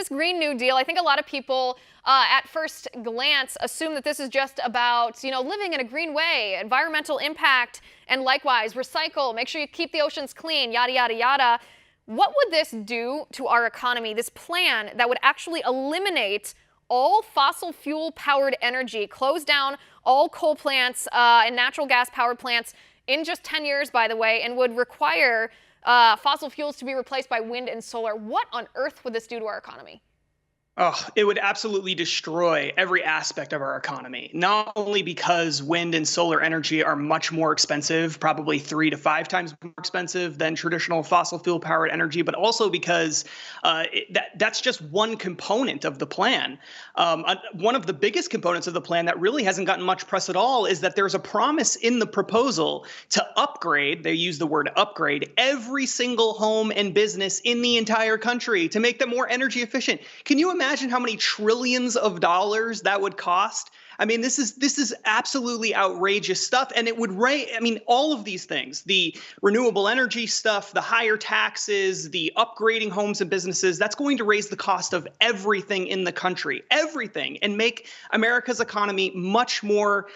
this Green New Deal, I think a lot of people at first glance assume that this is just about, living in a green way, environmental impact, and likewise recycle, make sure you keep the oceans clean, yada, yada, yada. What would this do to our economy, this plan that would actually eliminate all fossil fuel powered energy, close down all coal plants and natural gas powered plants in just 10 years, by the way, and would require fossil fuels to be replaced by wind and solar? What on earth would this do to our economy? Oh, it would absolutely destroy every aspect of our economy, not only because wind and solar energy are much more expensive, probably 3 to 5 times more expensive than traditional fossil fuel powered energy, but also because that's just one component of the plan. One of the biggest components of the plan that really hasn't gotten much press at all is that there's a promise in the proposal to upgrade, they use the word upgrade, every single home and business in the entire country to make them more energy efficient. Can you imagine how many trillions of dollars that would cost? I mean, this is absolutely outrageous stuff. And it would all of these things, the renewable energy stuff, the higher taxes, the upgrading homes and businesses, that's going to raise the cost of everything in the country, everything, and make America's economy much more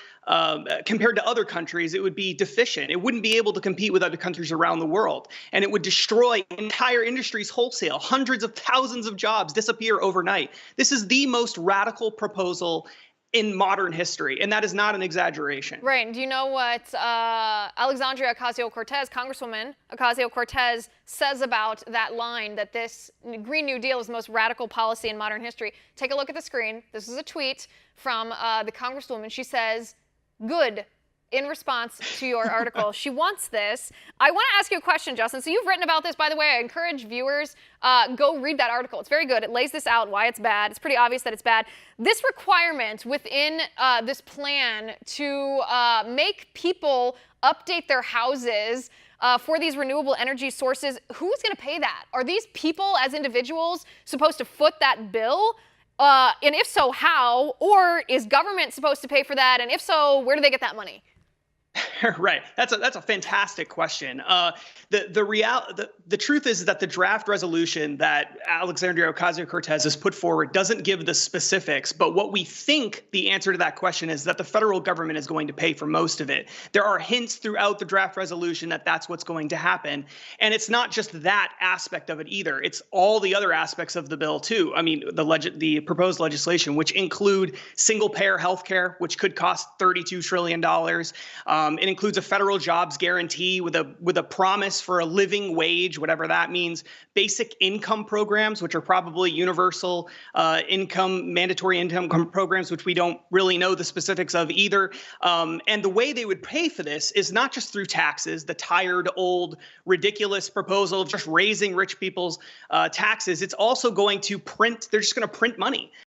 compared to other countries. It would be deficient. It wouldn't be able to compete with other countries around the world. And it would destroy entire industries wholesale. Hundreds of thousands of jobs disappear overnight. This is the most radical proposal in modern history, and that is not an exaggeration. Right. And do you know what Alexandria Ocasio-Cortez, Congresswoman Ocasio-Cortez, says about that line, that this Green New Deal is the most radical policy in modern history? Take a look at the screen. This is a tweet from the Congresswoman. She says, "Good," in response to your article. She wants this. I want to ask you a question, Justin. So you've written about this, by the way. I encourage viewers, go read that article. It's very good. It lays this out, why it's bad. It's pretty obvious that it's bad. This requirement within this plan to make people update their houses for these renewable energy sources, who's going to pay that? Are these people as individuals supposed to foot that bill? And if so, how? Or is government supposed to pay for that? And if so, where do they get that money? Right. That's a fantastic question. The truth is that the draft resolution that Alexandria Ocasio-Cortez has put forward doesn't give the specifics. But what we think the answer to that question is that the federal government is going to pay for most of it. There are hints throughout the draft resolution that that's what's going to happen. And it's not just that aspect of it either. It's all the other aspects of the bill, too. I mean, the proposed legislation, which include single-payer health care, which could cost $32 trillion. It includes a federal jobs guarantee with a promise for a living wage, whatever that means. Basic income programs, which are probably universal income, mandatory income programs, which we don't really know the specifics of either. And the way they would pay for this is not just through taxes, the tired, old, ridiculous proposal of just raising rich people's taxes. It's also going to they're just going to print money.